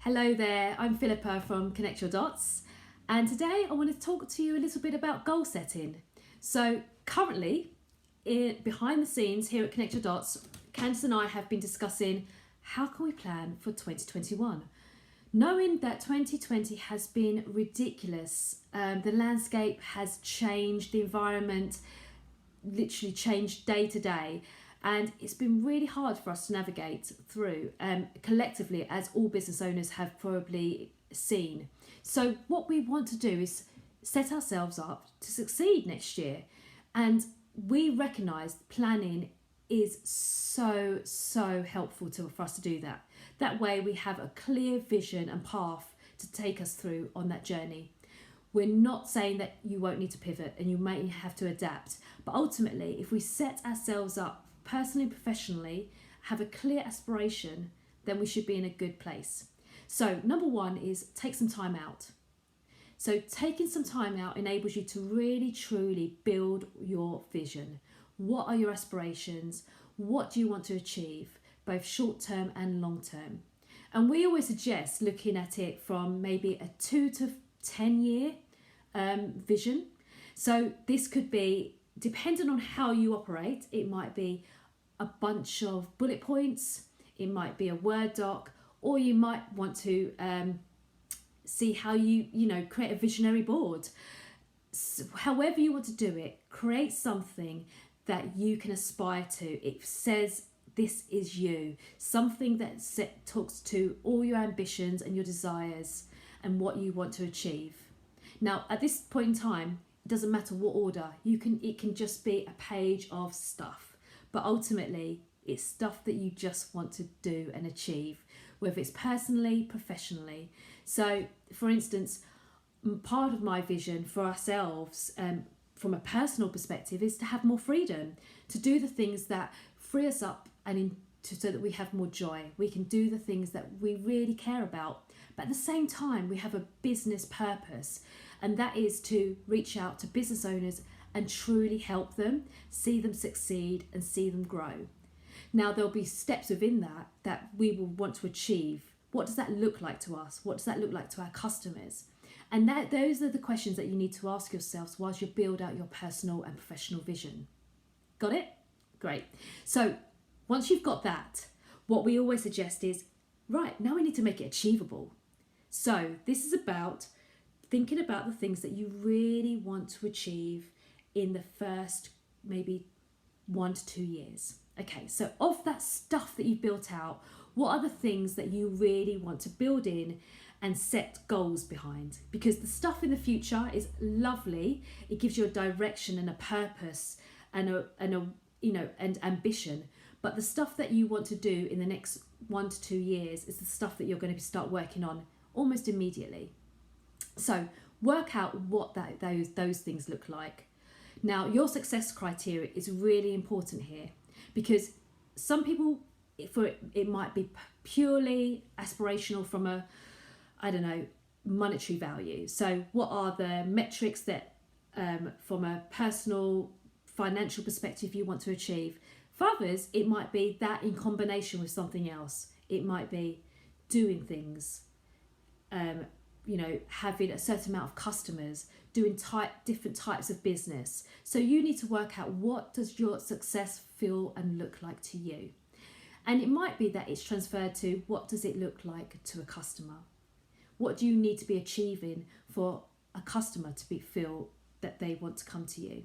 Hello there, I'm Philippa from Connect Your Dots, and today I want to talk to you a little bit about goal setting. So currently, behind the scenes here at Connect Your Dots, Candice and I have been discussing how can we plan for 2021. Knowing that 2020 has been ridiculous, the landscape has changed, the environment literally changed day to day, and it's been really hard for us to navigate through collectively, as all business owners have probably seen. So what we want to do is set ourselves up to succeed next year, and we recognise planning is so helpful for us to do that. That way we have a clear vision and path to take us through on that journey. We're not saying that you won't need to pivot and you may have to adapt, but ultimately if we set ourselves up personally and professionally, have a clear aspiration, then we should be in a good place. So number one is take some time out. So taking some time out enables you to really truly build your vision. What are your aspirations? What do you want to achieve, both short term and long term? And we always suggest looking at it from maybe a 2 to 10 year vision. So this could be, depending on how you operate, it might be a bunch of bullet points, it might be a Word doc, or you might want to see how you create a visionary board. So however you want to do it, create something that you can aspire to. It says this is you, something that talks to all your ambitions and your desires and what you want to achieve. Now at this point in time, it doesn't matter what order, it can just be a page of stuff, but ultimately it's stuff that you just want to do and achieve, whether it's personally, professionally. So for instance, part of my vision for ourselves from a personal perspective is to have more freedom, to do the things that free us up so that we have more joy. We can do the things that we really care about, but at the same time we have a business purpose, and that is to reach out to business owners and truly help them, see them succeed and see them grow. Now there'll be steps within that we will want to achieve. What does that look like to us? What does that look like to our customers? And those are the questions that you need to ask yourselves whilst you build out your personal and professional vision. Got it? Great. So once you've got that, what we always suggest is, right, now we need to make it achievable. So this is about thinking about the things that you really want to achieve in the first maybe 1 to 2 years. Okay, so of that stuff that you've built out, what are the things that you really want to build in and set goals behind? Because the stuff in the future is lovely. It gives you a direction and a purpose and and ambition. But the stuff that you want to do in the next 1 to 2 years is the stuff that you're going to start working on almost immediately. So work out what those things look like. Now, your success criteria is really important here, because some people, it might be purely aspirational from a, monetary value. So what are the metrics that from a personal financial perspective you want to achieve? For others, it might be that in combination with something else. It might be doing things, having a certain amount of customers, doing different types of business. So you need to work out, what does your success feel and look like to you? And it might be that it's transferred to, what does it look like to a customer? What do you need to be achieving for a customer to feel that they want to come to you?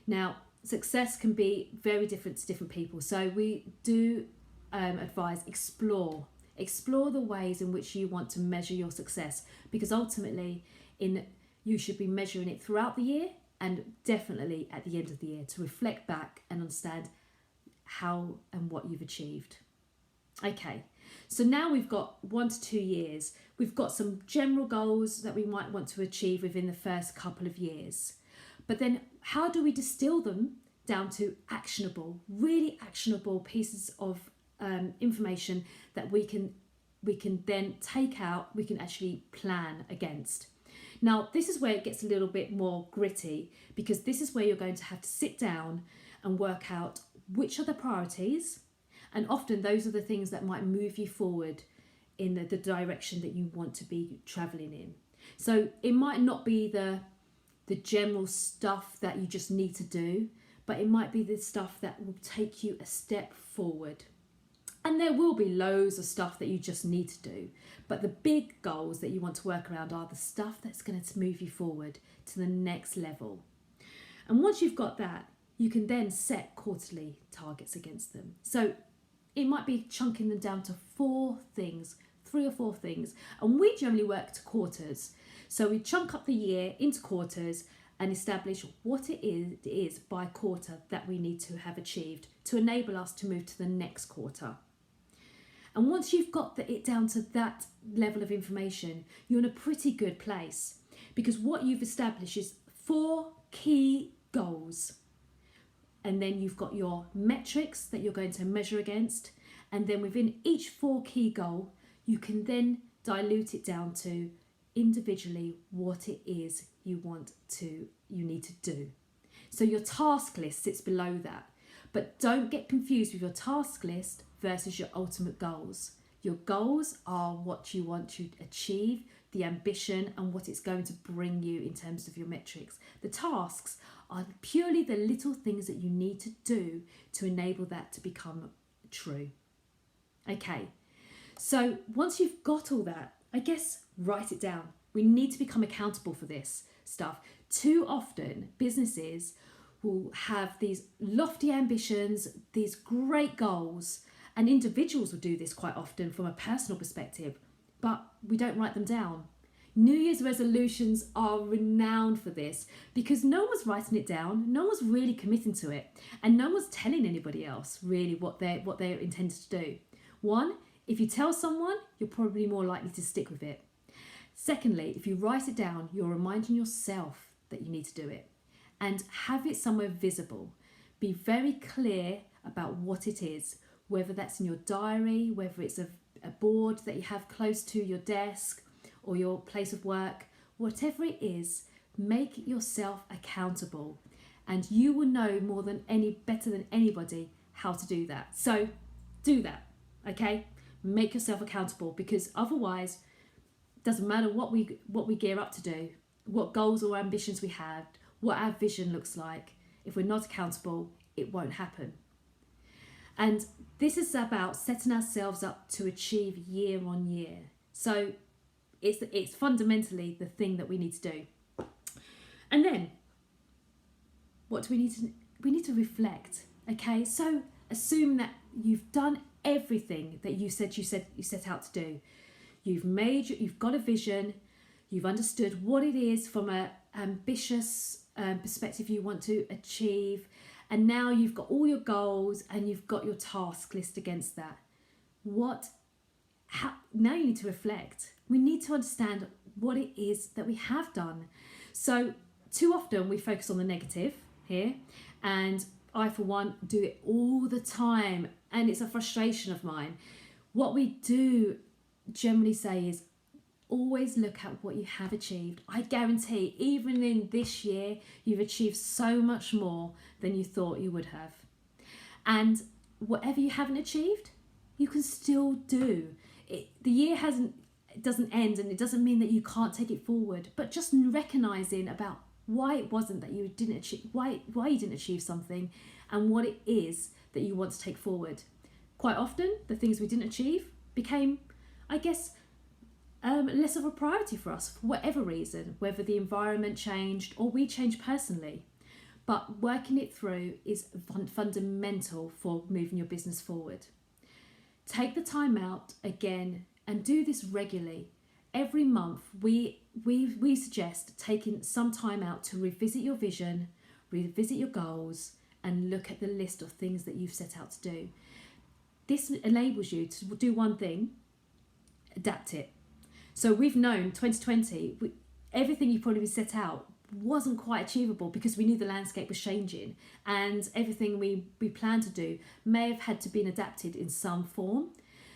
Now, success can be very different to different people. So we do advise explore the ways in which you want to measure your success, because ultimately you should be measuring it throughout the year and definitely at the end of the year to reflect back and understand how and what you've achieved. Okay, so now we've got 1 to 2 years. We've got some general goals that we might want to achieve within the first couple of years. But then how do we distill them down to really actionable pieces of information that we can then take out, we can actually plan against? Now, this is where it gets a little bit more gritty, because this is where you're going to have to sit down and work out which are the priorities, and often those are the things that might move you forward in the direction that you want to be traveling in. So it might not be the general stuff that you just need to do, but it might be the stuff that will take you a step forward. And there will be loads of stuff that you just need to do, but the big goals that you want to work around are the stuff that's going to move you forward to the next level. And once you've got that, you can then set quarterly targets against them. So it might be chunking them down to 4 things, 3 or 4 things. And we generally work to quarters. So we chunk up the year into quarters and establish what it is by quarter that we need to have achieved to enable us to move to the next quarter. And once you've got it down to that level of information, you're in a pretty good place, because what you've established is 4 key goals. And then you've got your metrics that you're going to measure against. And then within each 4 key goal, you can then dilute it down to individually what it is you need to do. So your task list sits below that. But don't get confused with your task list versus your ultimate goals. Your goals are what you want to achieve, the ambition, and what it's going to bring you in terms of your metrics. The tasks are purely the little things that you need to do to enable that to become true. Okay, so once you've got all that, I guess write it down. We need to become accountable for this stuff. Too often, businesses will have these lofty ambitions, these great goals, and individuals will do this quite often from a personal perspective, but we don't write them down. New Year's resolutions are renowned for this because no one's writing it down, no one's really committing to it, and no one's telling anybody else really what they're intended to do. One, if you tell someone, you're probably more likely to stick with it. Secondly, if you write it down, you're reminding yourself that you need to do it, and have it somewhere visible. Be very clear about what it is, whether that's in your diary, whether it's a board that you have close to your desk or your place of work, whatever it is, make yourself accountable, and you will know better than anybody how to do that. So do that, okay? Make yourself accountable, because otherwise, it doesn't matter what we gear up to do, what goals or ambitions we have, what our vision looks like. If we're not accountable, it won't happen. And this is about setting ourselves up to achieve year on year. So it's fundamentally the thing that we need to do. And then what do we need to we need to reflect. Okay, so assume that you've done everything that you set out to do. You've got a vision, you've understood what it is from an ambitious perspective you want to achieve, and now you've got all your goals and you've got your task list against that. Now you need to reflect. We need to understand what it is that we have done. So too often we focus on the negative here, and I for one do it all the time, and it's a frustration of mine. What we do generally say is always look at what you have achieved. I guarantee even in this year you've achieved so much more than you thought you would have, and whatever you haven't achieved you can still do it. The year doesn't end, and it doesn't mean that you can't take it forward, but just recognizing about why it wasn't that you didn't achieve, why you didn't achieve something, and what it is that you want to take forward. Quite often the things we didn't achieve became, I guess, less of a priority for us for whatever reason, whether the environment changed or we changed personally. But working it through is fundamental for moving your business forward. Take the time out again and do this regularly. Every month we suggest taking some time out to revisit your vision, revisit your goals, and look at the list of things that you've set out to do. This enables you to do one thing, adapt it. So we've known 2020, everything you probably set out wasn't quite achievable because we knew the landscape was changing, and everything we planned to do may have had to be adapted in some form.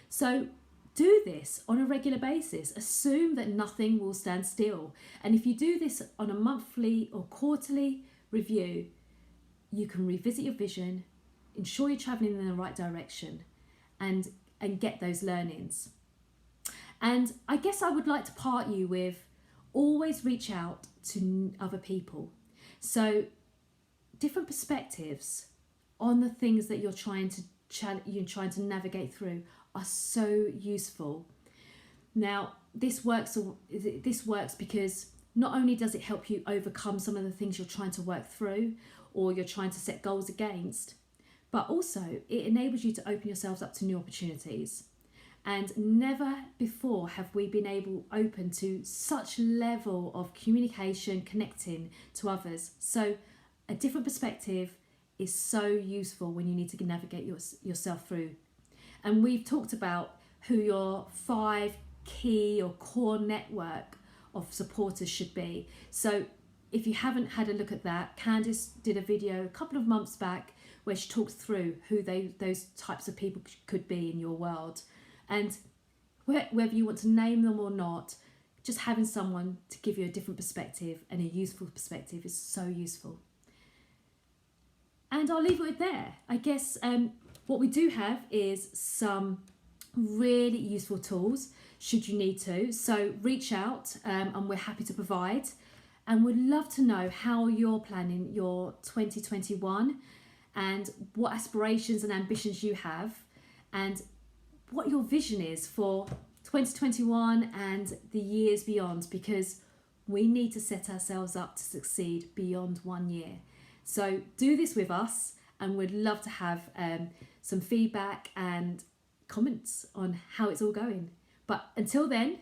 So do this on a regular basis. Assume that nothing will stand still. And if you do this on a monthly or quarterly review, you can revisit your vision, ensure you're traveling in the right direction, and get those learnings. And I guess I would like to part you with always reach out to other people. So different perspectives on the things that you're trying to navigate through are so useful. Now, this works because not only does it help you overcome some of the things you're trying to work through or you're trying to set goals against, but also it enables you to open yourselves up to new opportunities. And never before have we been open to such level of communication, connecting to others. So a different perspective is so useful when you need to navigate yourself through. And we've talked about who your 5 key or core network of supporters should be. So if you haven't had a look at that, Candice did a video a couple of months back where she talked through who those types of people could be in your world. And whether you want to name them or not, just having someone to give you a different perspective and a useful perspective is so useful. And I'll leave it with there. I guess what we do have is some really useful tools should you need to. So reach out and we're happy to provide. And we'd love to know how you're planning your 2021 and what aspirations and ambitions you have and what your vision is for 2021 and the years beyond, because we need to set ourselves up to succeed beyond 1 year. So do this with us, and we'd love to have some feedback and comments on how it's all going. But until then,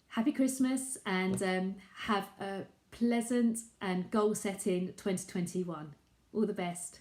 happy Christmas and have a pleasant and goal-setting 2021. All the best.